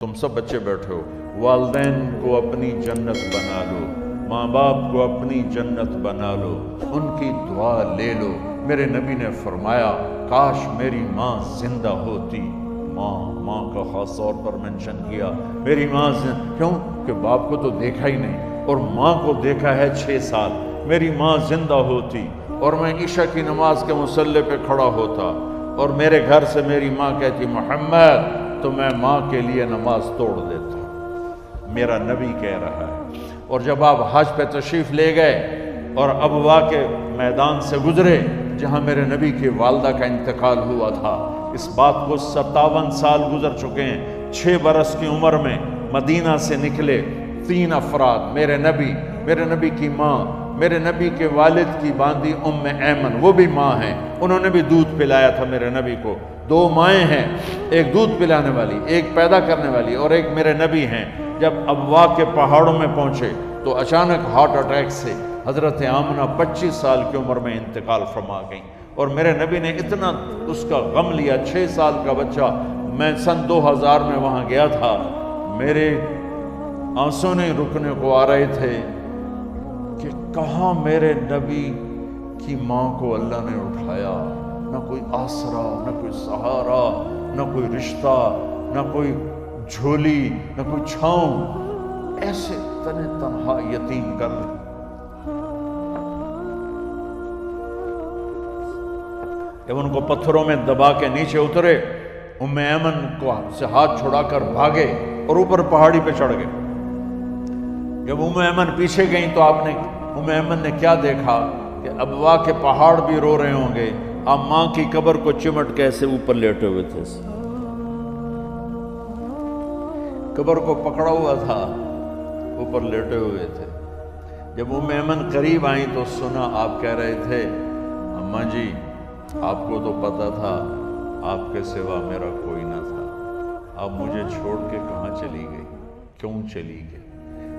تم سب بچے بیٹھے ہو، والدین کو اپنی جنت بنا لو، ماں باپ کو اپنی جنت بنا لو، ان کی دعا لے لو۔ میرے نبی نے فرمایا کاش میری ماں زندہ ہوتی۔ ماں کا خاص طور پر منشن کیا، میری ماں کیوں کہ باپ کو تو دیکھا ہی نہیں اور ماں کو دیکھا ہے 6 سال۔ میری ماں زندہ ہوتی اور میں عشاء کی نماز کے مصلی پہ کھڑا ہوتا اور میرے گھر سے میری ماں کہتی محمد، تو میں ماں کے لیے نماز توڑ دیتا۔ میرا نبی کہہ رہا ہے۔ اور جب آپ حج پہ تشریف لے گئے اور ابوا کے میدان سے گزرے جہاں میرے نبی کی والدہ کا انتقال ہوا تھا، اس بات کو 57 سال گزر چکے ہیں۔ 6 برس کی عمر میں مدینہ سے نکلے 3 افراد، میرے نبی کی ماں، میرے نبی کے والد کی باندی ام ایمن، وہ بھی ماں ہیں، انہوں نے بھی دودھ پلایا تھا میرے نبی کو۔ 2 مائیں ہیں، ایک دودھ پلانے والی، ایک پیدا کرنے والی، اور ایک میرے نبی ہیں۔ جب ابوا کے پہاڑوں میں پہنچے تو اچانک ہارٹ اٹیک سے حضرت آمنہ 25 سال کی عمر میں انتقال فرما گئیں، اور میرے نبی نے اتنا اس کا غم لیا۔ 6 سال کا بچہ، میں سن 2000 میں وہاں گیا تھا، میرے آنسوں نہیں رکنے کو آ رہے تھے کہ کہاں میرے نبی کی ماں کو اللہ نے اٹھایا، نہ کوئی آسرا، نہ کوئی سہارا، نہ کوئی رشتہ، نہ کوئی جھولی، نہ کوئی چھاؤں، ایسے تنہا یتیم کر۔ جب ان کو پتھروں میں دبا کے نیچے اترے، ام ایمن کو سے ہاتھ چھڑا کر بھاگے اور اوپر پہاڑی پہ چڑھ گئے۔ جب ام ایمن پیچھے گئیں تو ام ایمن نے کیا دیکھا کہ ابوا کے پہاڑ بھی رو رہے ہوں گے، آپ ماں کی قبر کو چمٹ کے ایسے اوپر لیٹے ہوئے تھے، قبر کو پکڑا ہوا تھا، اوپر لیٹے ہوئے تھے۔ جب ام ایمن قریب آئیں تو سنا آپ کہہ رہے تھے اماں جی، آپ کو تو پتا تھا آپ کے سوا میرا کوئی نہ تھا، آپ مجھے چھوڑ کے کہاں چلی گئی، کیوں چلی گئی؟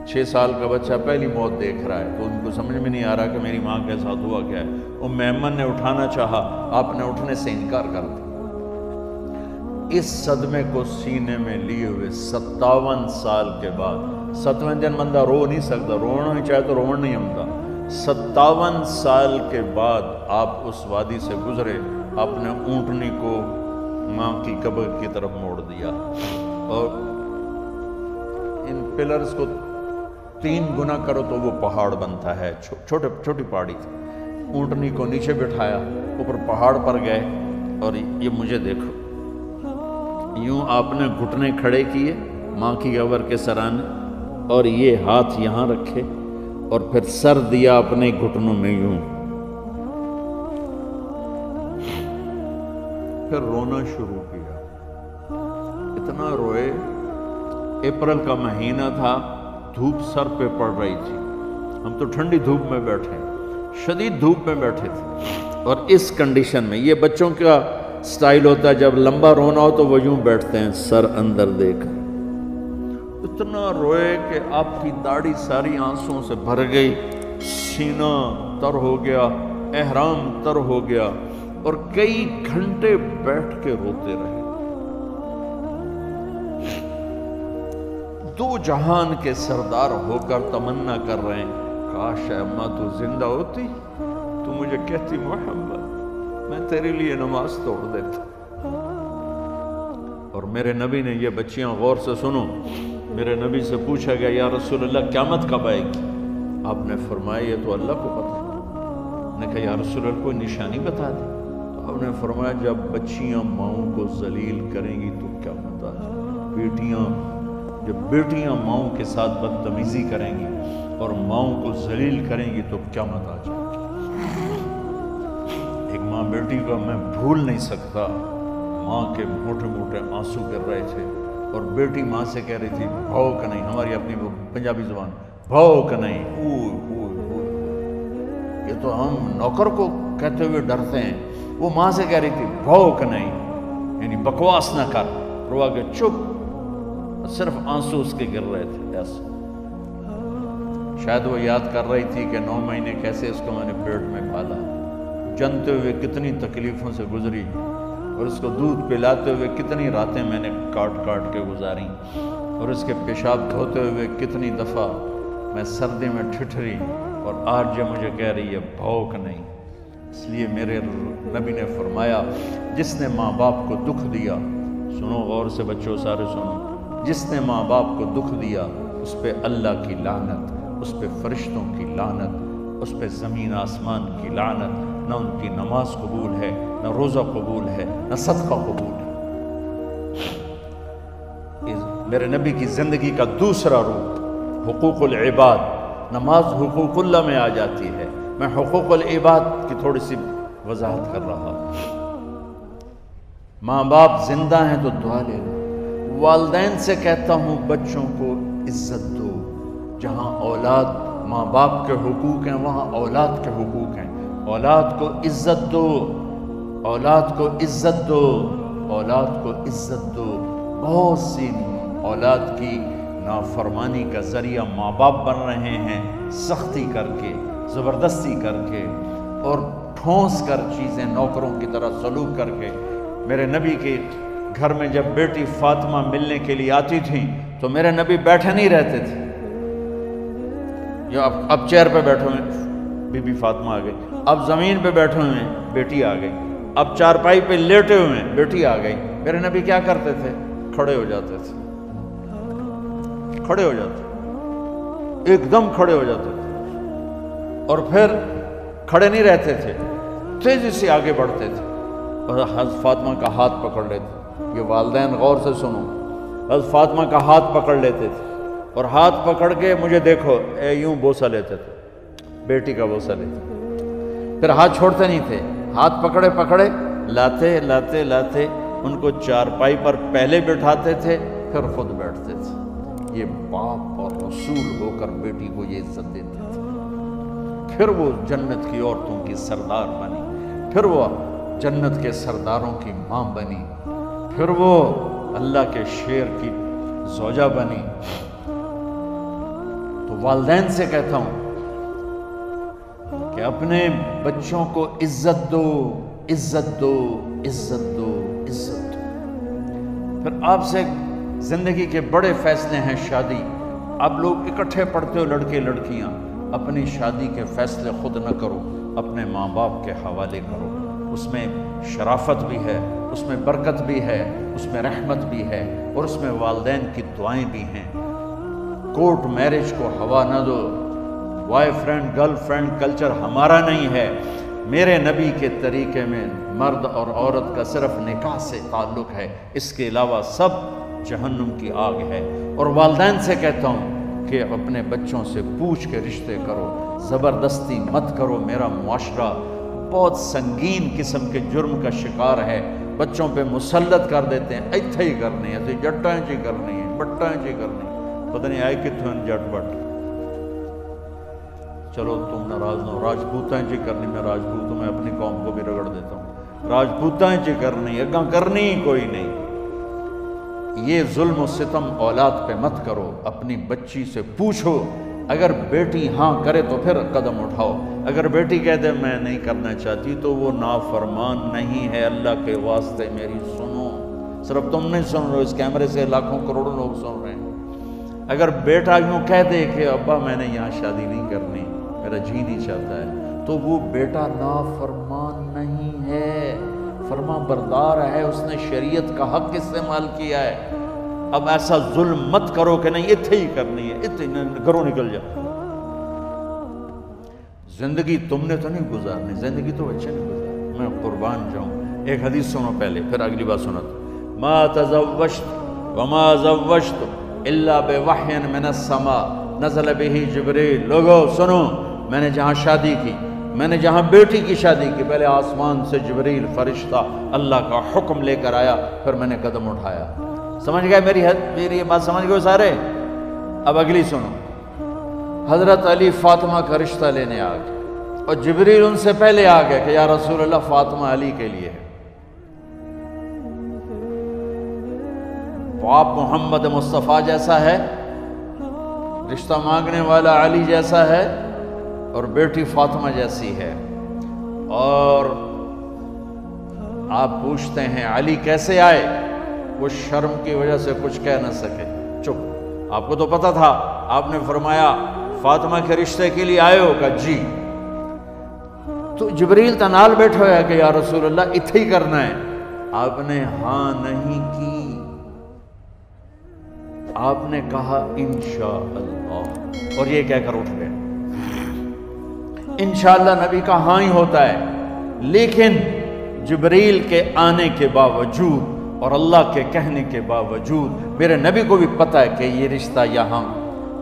6 سال کا بچہ پہلی موت دیکھ رہا ہے تو ان کو سمجھ میں نہیں آ رہا کہ میری ماں کے ساتھ ہوا کیا ہے۔ ام ایمن نے اٹھانا چاہا، آپ نے اٹھنے سے انکار کر دیا۔ اس صدمے کو سینے میں لیے ہوئے 57 سال کے بعد، 7ویں دن بندہ رو نہیں سکتا، رونا ہی چاہے تو رونا نہیں آتا۔ 57 سال کے بعد آپ اس وادی سے گزرے، آپ نے اونٹنی کو ماں کی قبر کی طرف موڑ دیا، اور ان پلرز کو 3 گنا کرو تو وہ پہاڑ بنتا ہے، چھوٹی پہاڑی تھی۔ اونٹنی کو نیچے بٹھایا، اوپر پہاڑ پر گئے، اور یہ مجھے دیکھو، یوں آپ نے گھٹنے کھڑے کیے ماں کی قبر کے سرانے، اور یہ ہاتھ یہاں رکھے اور پھر سر دیا اپنے گھٹنوں میں یوں، پھر رونا شروع کیا۔ اتنا روئے، اپریل کا مہینہ تھا، دھوپ سر پہ پڑ رہی تھی، ہم تو ٹھنڈی دھوپ میں بیٹھے، شدید دھوپ میں بیٹھے تھے، اور اس کنڈیشن میں یہ بچوں کا سٹائل ہوتا ہے، جب لمبا رونا ہو تو وہ یوں بیٹھتے ہیں سر اندر دے کر۔ اتنا روئے کہ آپ کی داڑھی ساری آنسوں سے بھر گئی، سینہ تر ہو گیا، احرام تر ہو گیا، اور کئی گھنٹے بیٹھ کے روتے رہے۔ 2 جہان کے سردار ہو کر تمنا کر رہے ہیں کاش اماں تو زندہ ہوتی، تو مجھے کہتی محمد، میں تیرے لیے نماز توڑ دیتا۔ اور میرے نبی نے، یہ بچیاں غور سے سنو، میرے نبی سے پوچھا گیا یا رسول اللہ قیامت کب آئے گی؟ آپ نے فرمایا یہ تو اللہ کو پتہ ہے۔ نے کہا یا رسول اللہ کوئی نشانی بتا دے؟ تو آپ نے فرمایا جب بچیاں ماؤں کو ذلیل کریں گی تو قیامت آ جائے گی۔ جب بیٹیاں ماؤں کے ساتھ بدتمیزی کریں گی اور ماؤں کو ذلیل کریں گی تو قیامت آ جائے گی۔ ایک ماں بیٹی کو میں بھول نہیں سکتا، ماں کے موٹے موٹے آنسو گر رہے تھے، اور بیٹی ماں سے کہہ رہی تھی بھاؤ کہ نہیں، ہماری اپنی پنجابی زبان، بھاؤ کہ نہیں، یہ تو ہم نوکر کو کہتے ہوئے ڈرتے ہیں، وہ ماں سے کہہ رہی تھی بھاؤ کہ نہیں، یعنی بکواس نہ کر، روا کے چپ، صرف آنسو اس کے گر رہے تھے ایسے۔ شاید وہ یاد کر رہی تھی کہ 9 مہینے کیسے اس کو میں نے پیٹ میں پالا، جنتے ہوئے کتنی تکلیفوں سے گزری، اور اس کو دودھ پلاتے ہوئے کتنی راتیں میں نے کاٹ کاٹ کے گزاری، اور اس کے پیشاب دھوتے ہوئے کتنی دفعہ میں سردی میں ٹھٹھری، اور آج جو مجھے کہہ رہی ہے بھوک نہیں۔ اس لیے میرے نبی نے فرمایا جس نے ماں باپ کو دکھ دیا، سنو غور سے بچوں سارے سنو، جس نے ماں باپ کو دکھ دیا اس پہ اللہ کی لعنت، اس پہ فرشتوں کی لعنت، اس پہ زمین آسمان کی لعنت، نہ ان کی نماز قبول ہے، نہ روزہ قبول ہے، نہ صدقہ قبول ہے۔ میرے نبی کی زندگی کا دوسرا روپ حقوق العباد، نماز حقوق اللہ میں آ جاتی ہے، میں حقوق العباد کی تھوڑی سی وضاحت کر رہا ہوں۔ ماں باپ زندہ ہیں تو دعا لے لو۔ والدین سے کہتا ہوں بچوں کو عزت دو، جہاں اولاد ماں باپ کے حقوق ہیں وہاں اولاد کے حقوق ہیں، اولاد کو عزت دو، اولاد کو عزت دو، اولاد کو عزت دو۔ بہت سی اولاد کی نافرمانی کا ذریعہ ماں باپ بن رہے ہیں، سختی کر کے، زبردستی کر کے، اور ٹھونس کر چیزیں نوکروں کی طرح سلوک کر کے۔ میرے نبی کے گھر میں جب بیٹی فاطمہ ملنے کے لیے آتی تھیں تو میرے نبی بیٹھے نہیں رہتے تھے، یا اب چیئر پہ بیٹھے ہوئے بی بی فاطمہ آ گئی، اب زمین پہ بیٹھے ہوئے بیٹی آ گئی، اب چارپائی پہ لیٹے ہوئے بیٹی آ گئی۔ میرے نبی کیا کرتے تھے؟ کھڑے ہو جاتے تھے، کھڑے ہو جاتے، ایک دم کھڑے ہو جاتے تھے، اور پھر کھڑے نہیں رہتے تھے، تیزی سے آگے بڑھتے تھے اور حضرت فاطمہ کا ہاتھ پکڑ لیتے۔ یہ والدین غور سے سنو، حضرت فاطمہ کا ہاتھ پکڑ لیتے تھے اور ہاتھ پکڑ کے مجھے دیکھو یوں بوسہ لیتے تھے، بیٹی کا بوسہ لیتے، پھر ہاتھ چھوڑتے نہیں تھے، ہاتھ پکڑے پکڑے لاتے لاتے لاتے ان کو چارپائی پر پہلے بٹھاتے تھے پھر خود بیٹھتے تھے۔ یہ باپ اور رسول ہو کر بیٹی کو یہ عزت دیتے تھے۔ پھر وہ جنت کی عورتوں کی سردار بنی، پھر وہ جنت کے سرداروں کی ماں بنی، پھر وہ اللہ کے شیر کی زوجہ بنی۔ تو والدین سے کہتا ہوں کہ اپنے بچوں کو عزت دو، عزت دو، عزت دو، عزت دو۔ پھر آپ سے زندگی کے بڑے فیصلے ہیں شادی، آپ لوگ اکٹھے پڑھتے ہو لڑکے لڑکیاں، اپنی شادی کے فیصلے خود نہ کرو، اپنے ماں باپ کے حوالے کرو۔ اس میں شرافت بھی ہے، اس میں برکت بھی ہے، اس میں رحمت بھی ہے، اور اس میں والدین کی دعائیں بھی ہیں۔ کورٹ میرج کو ہوا نہ دو، boy friend girl friend culture ہمارا نہیں ہے۔ میرے نبی کے طریقے میں مرد اور عورت کا صرف نکاح سے تعلق ہے، اس کے علاوہ سب جہنم کی آگ ہے۔ اور والدین سے کہتا ہوں کہ اپنے بچوں سے پوچھ کے رشتے کرو، زبردستی مت کرو۔ میرا معاشرہ بہت سنگین قسم کے جرم کا شکار ہے، بچوں پہ مسلط کر دیتے ہیں، ایتھے ہی کرنی ہے، جٹائیں چی کرنی ہے، بٹائیں چی کرنی ہے، پتہ نہیں آئے کتوں جٹ بٹ۔ چلو تم ناراض نہ ہو، راجپوتائیں چی کرنی، میں راجپوت ہوں، میں اپنی قوم کو بھی رگڑ دیتا ہوں، راجپوتائیں چی کرنی، اگاں کرنی ہی کوئی نہیں۔ یہ ظلم و ستم اولاد پہ مت کرو، اپنی بچی سے پوچھو، اگر بیٹی ہاں کرے تو پھر قدم اٹھاؤ، اگر بیٹی کہہ دے میں نہیں کرنا چاہتی تو وہ نافرمان نہیں ہے۔ اللہ کے واسطے میری سنو، صرف تم نہیں سن رہے، اس کیمرے سے لاکھوں کروڑوں لوگ سن رہے ہیں۔ اگر بیٹا یوں کہہ دے کہ ابا میں نے یہاں شادی نہیں کرنی، میرا جی نہیں چاہتا ہے، تو وہ بیٹا نافرمان نہیں ہے، فرما بردار ہے، اس نے شریعت کا حق استعمال کیا ہے۔ اب ایسا ظلم مت کرو کہ نہیں اتھے ہی کرنی ہے، اتھے گھروں نکل جا۔ زندگی تم نے تو نہیں گزارنی، زندگی تو بچے نے گزارنی، میں قربان جاؤں۔ ایک حدیث سنو پہلے، پھر اگلی بات سنو۔ ما تزوجت وما زوجت الا بوحی من السماء نزل به جبریل۔ لوگو سنو، میں نے جہاں شادی کی، میں نے جہاں بیٹی کی شادی کی، پہلے آسمان سے جبریل فرشتہ اللہ کا حکم لے کر آیا، پھر میں نے قدم اٹھایا۔ سمجھ گئے میری یہ بات سمجھ گئے سارے؟ اب اگلی سنو۔ حضرت علی فاطمہ کا رشتہ لینے آ گئے، اور جبریل ان سے پہلے آ گئے کہ یا رسول اللہ فاطمہ علی کے لیے ہے۔ تو آپ محمد مصطفیٰ جیسا ہے، رشتہ مانگنے والا علی جیسا ہے، اور بیٹی فاطمہ جیسی ہے، اور آپ پوچھتے ہیں علی کیسے آئے؟ وہ شرم کی وجہ سے کچھ کہہ نہ سکے، چپ۔ آپ کو تو پتہ تھا، آپ نے فرمایا فاطمہ کے رشتے کے لیے آئے ہو؟ کہا جی۔ تو جبریل تنال بیٹھا ہوا ہے کہ یا رسول اللہ اتھے ہی کرنا ہے۔ آپ نے ہاں نہیں کی، آپ نے کہا انشاءاللہ، اور یہ کہہ کر اٹھ گئے۔ انشاءاللہ نبی کا ہاں ہی ہوتا ہے، لیکن جبریل کے آنے کے باوجود اور اللہ کے کہنے کے باوجود میرے نبی کو بھی پتہ ہے کہ یہ رشتہ یہاں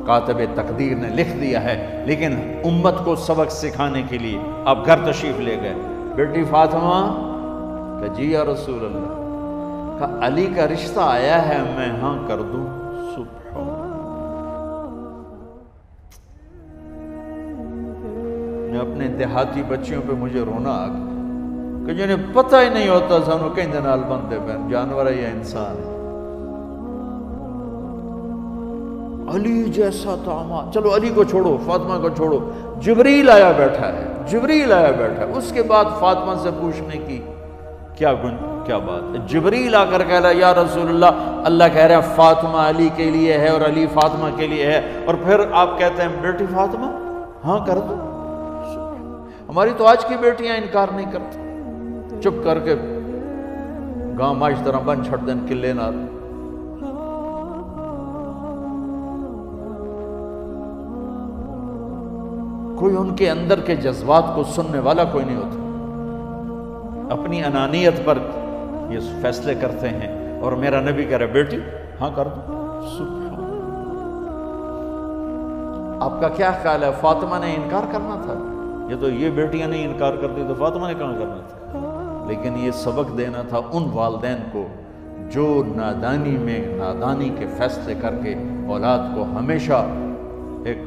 کاتب تقدیر نے لکھ دیا ہے، لیکن امت کو سبق سکھانے کے لیے آپ گھر تشریف لے گئے۔ بیٹی فاطمہ؟ کہ جی یا رسول اللہ۔ کہ علی کا رشتہ آیا ہے، میں ہاں کر دوں؟ سبحان اللہ۔ اپنے دیہاتی بچیوں پہ مجھے رونا آ گیا کہ جنہیں پتہ ہی نہیں ہوتا سانو کہیں دے نال بندے پہ جانور ہے یا انسان ہے۔ علی جیسا داماد، چلو علی کو چھوڑو، فاطمہ کو چھوڑو، جبریل آیا بیٹھا ہے، جبریل آیا بیٹھا ہے۔ اس کے بعد فاطمہ سے پوچھنے کی کیا بات ہے؟ جبریل آ کر کہہ رہا یا رسول اللہ، اللہ کہہ رہا ہے فاطمہ علی کے لیے ہے اور علی فاطمہ کے لیے ہے، اور پھر آپ کہتے ہیں بیٹی فاطمہ ہاں کر دو۔ ہماری تو آج کی بیٹیاں انکار نہیں کرتی، چپ کر کے گاں ماش طرح بن چھڑ دین کلے نال۔ کوئی ان کے اندر کے جذبات کو سننے والا کوئی نہیں ہوتا، اپنی انانیت پر یہ فیصلے کرتے ہیں، اور میرا نبی کہہ رہا بیٹی ہاں کر دو۔ سبحان اللہ۔ آپ کا کیا خیال ہے فاطمہ نے انکار کرنا تھا؟ یہ بیٹیاں نہیں انکار کرتی تو فاطمہ نے کہاں کرنا تھا؟ لیکن یہ سبق دینا تھا ان والدین کو جو نادانی میں نادانی کے فیصلے کر کے اولاد کو ہمیشہ ایک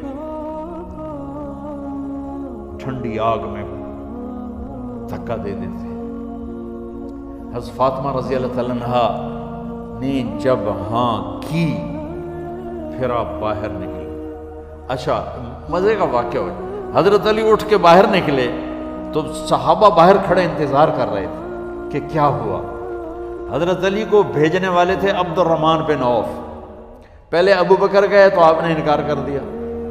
ٹھنڈی آگ میں دھکا دے دیتے ہیں۔ حضرت فاطمہ رضی اللہ تعالیٰ عنہا نے جب ہاں کی پھر آپ باہر نکلے۔ اچھا مزے کا واقعہ ہوا، حضرت علی اٹھ کے باہر نکلے تو صحابہ باہر کھڑے انتظار کر رہے تھے کہ کیا ہوا۔ حضرت علی کو بھیجنے والے تھے عبد الرحمن بن عوف۔ پہلے ابو بکر گئے تو آپ نے انکار کر دیا،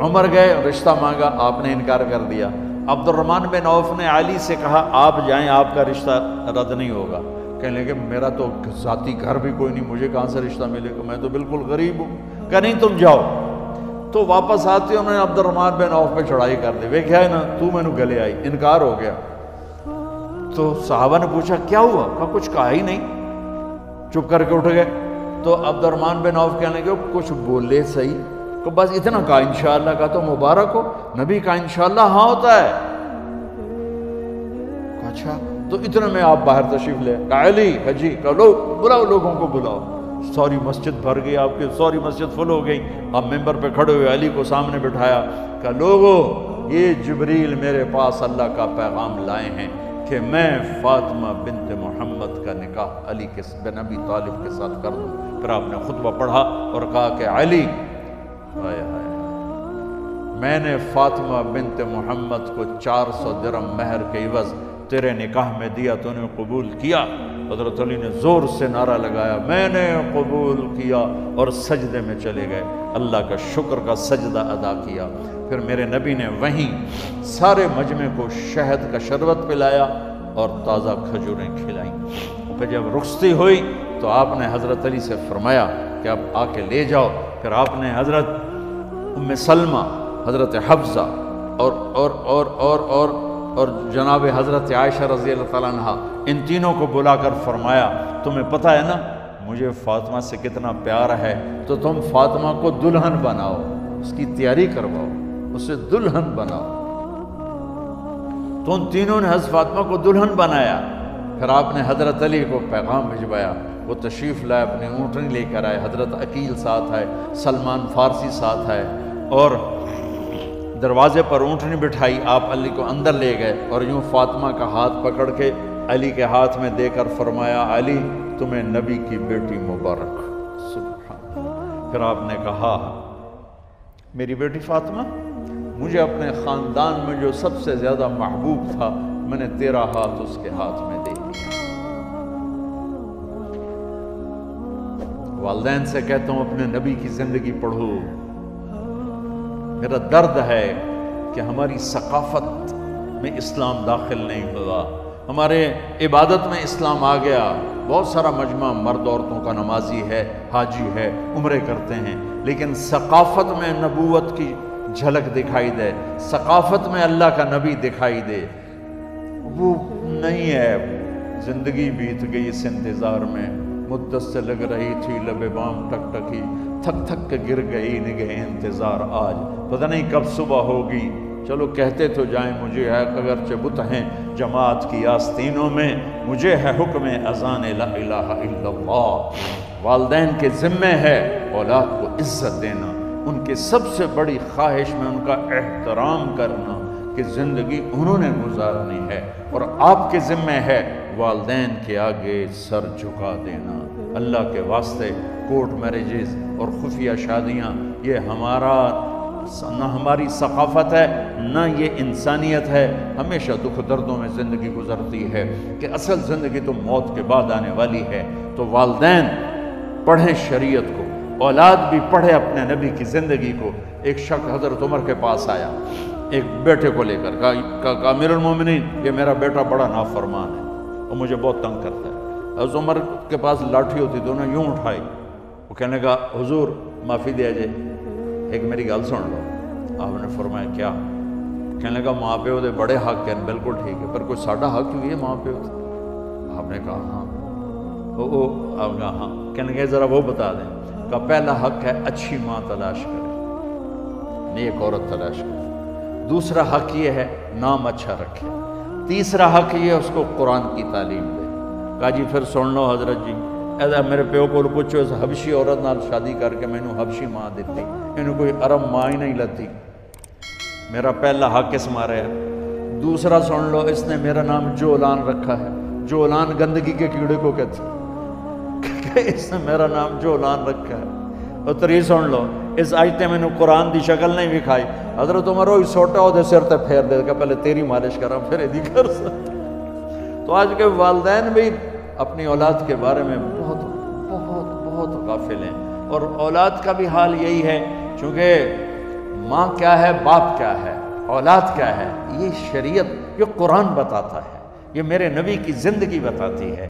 عمر گئے رشتہ مانگا، آپ نے انکار کر دیا۔ عبد الرحمن بن عوف نے علی سے کہا آپ جائیں، آپ کا رشتہ رد نہیں ہوگا۔ کہنے لگے میرا تو ذاتی گھر بھی کوئی نہیں، مجھے کہاں سے رشتہ ملے گا، میں تو بالکل غریب ہوں۔ کہ نہیں تم جاؤ۔ تو واپس آتے انہوں نے عبد الرحمن بن عوف پہ چڑھائی کر دی، ویکھیا ہے نا تو میں نو گلے آئی، انکار ہو گیا۔ تو صحابہ نے پوچھا کیا ہوا؟ کہا کچھ کہا ہی نہیں، چپ کر کے اٹھ گئے۔ تو عبد الرحمن بن عوف کہنے لگے کچھ بولے صحیح، کہ بس اتنا کہا انشاءاللہ کا تو مبارک ہو، نبی کا انشاءاللہ ہاں ہوتا ہے۔ اچھا تو اتنے میں آپ باہر تشریف لے، کہا علی حجی کہو بلاؤ، لوگوں کو بلاؤ۔ ساری مسجد بھر گئی، آپ کی ساری مسجد فل ہو گئی۔ آپ ممبر پہ کھڑے ہوئے علی کو سامنے بٹھایا، کہا لوگو یہ جبریل میرے پاس اللہ کا پیغام لائے ہیں کہ میں فاطمہ بنت محمد کا نکاح علی بن ابی طالب کے ساتھ کر دوں۔ پھر آپ نے خطبہ پڑھا اور کہا کہ علی میں نے فاطمہ بنت محمد کو 400 درہم مہر کے عوض تیرے نکاح میں دیا، تو نے قبول کیا؟ حضرت علی نے زور سے نعرہ لگایا میں نے قبول کیا، اور سجدے میں چلے گئے، اللہ کا شکر کا سجدہ ادا کیا۔ پھر میرے نبی نے وہیں سارے مجمع کو شہد کا شربت پلایا اور تازہ کھجوریں کھلائیں۔ پھر جب رخصتی ہوئی تو آپ نے حضرت علی سے فرمایا کہ اب آ کے لے جاؤ۔ پھر آپ نے حضرت ام سلمہ، حضرت حفصہ اور جناب حضرت عائشہ رضی اللہ تعالیٰ عنہ، ان تینوں کو بلا کر فرمایا تمہیں پتہ ہے نا مجھے فاطمہ سے کتنا پیار ہے، تو تم فاطمہ کو دلہن بناؤ، اس کی تیاری کرواؤ، اسے دلہن بناؤ۔ تو ان تینوں نے حضرت فاطمہ کو دلہن بنایا۔ پھر آپ نے حضرت علی کو پیغام بھجوایا، وہ تشریف لائے، اپنی اونٹنی لے کر آئے، حضرت عقیل ساتھ ہے، سلمان فارسی ساتھ ہے، اور دروازے پر اونٹنی بٹھائی، آپ علی کو اندر لے گئے اور یوں فاطمہ کا ہاتھ پکڑ کے علی کے ہاتھ میں دے کر فرمایا علی تمہیں نبی کی بیٹی مبارک۔ سبحان۔ پھر آپ نے کہا میری بیٹی فاطمہ مجھے اپنے خاندان میں جو سب سے زیادہ محبوب تھا میں نے تیرا ہاتھ اس کے ہاتھ میں دے دیا۔ والدین سے کہتا ہوں اپنے نبی کی زندگی پڑھو۔ میرا درد ہے کہ ہماری ثقافت میں اسلام داخل نہیں ہوا، ہمارے عبادت میں اسلام آ گیا۔ بہت سارا مجمع مرد عورتوں کا نمازی ہے، حاجی ہے، عمرے کرتے ہیں، لیکن ثقافت میں نبوت کی جھلک دکھائی دے، ثقافت میں اللہ کا نبی دکھائی دے، وہ نہیں ہے۔ زندگی بیت گئی اس انتظار میں، مدت سے لگ رہی تھی لب بام ٹک ٹکی، تھک تھک کے گر گئی نگہ انتظار آج، پتہ نہیں کب صبح ہوگی۔ چلو کہتے تو جائیں مجھے ہے اگرچہ بت ہیں جماعت کی آستینوں میں، مجھے ہے حکم اذان لا الہ الا اللہ۔ والدین کے ذمہ ہے اولاد کو عزت دینا، ان کے سب سے بڑی خواہش میں ان کا احترام کرنا کہ زندگی انہوں نے گزارنی ہے، اور آپ کے ذمہ ہے والدین کے آگے سر جھکا دینا۔ اللہ کے واسطے کورٹ میرجز اور خفیہ شادیاں یہ نہ ہماری ثقافت ہے، نہ یہ انسانیت ہے۔ ہمیشہ دکھ دردوں میں زندگی گزرتی ہے کہ اصل زندگی تو موت کے بعد آنے والی ہے۔ تو والدین پڑھیں شریعت کو، اولاد بھی پڑھے اپنے نبی کی زندگی کو۔ ایک شخص حضرت عمر کے پاس آیا ایک بیٹے کو لے کر، کہا امیر المومنین یہ میرا بیٹا بڑا نافرمان ہے اور مجھے بہت تنگ کرتا ہے۔ حضرت عمر کے پاس لاٹھی ہوتی تو انہوں نے یوں اٹھائی، وہ کہنے لگا حضور معافی دیا جائے، ایک میری گل سن لو۔ آپ نے فرمایا کیا؟ کہنے لگا ماں پیو دے بڑے حق ہیں، بالکل ٹھیک ہے، پر کوئی ساڈا حق بھی ہے ماں پیو دے؟ آپ نے کہا ہاں۔ آپ کہا ہاں۔ کہنے لگے ذرا وہ بتا دیں۔ کہا پہلا حق ہے اچھی ماں تلاش کرے، نیک عورت تلاش کرے۔ دوسرا حق یہ ہے نام اچھا رکھے۔ تیسرا حق یہ اس کو قرآن کی تعلیم دے۔ کہا جی پھر سن لو حضرت جی، ایسا میرے پیو کو پوچھو اس حبشی عورت نال شادی کر کے میں نے حبشی ماں دیتی، انہوں کوئی عرب ماں ہی نہیں لتی، میرا پہلا حق اس مارے ہے۔ دوسرا سن لو، اس نے میرا نام جولان رکھا ہے، جولان گندگی کے کیڑے کو کہتے ہیں، اس نے میرا نام جولان رکھا ہے۔ اور تری سن لو، اس آیتے میں نے قرآن دی شکل نہیں دکھائی۔ حضرت عمر ہوئی سوٹا ہو دے سر تے پھیر دے کہ پہلے تیری مالش کرا پھر ایدی کر سکتا۔ تو آج کے والدین بھی اپنی اولاد کے بارے میں بہت بہت بہت غافل ہیں، اور اولاد کا بھی حال یہی ہے، چونکہ ماں کیا ہے، باپ کیا ہے، اولاد کیا ہے، یہ شریعت، یہ قرآن بتاتا ہے، یہ میرے نبی کی زندگی بتاتی ہے۔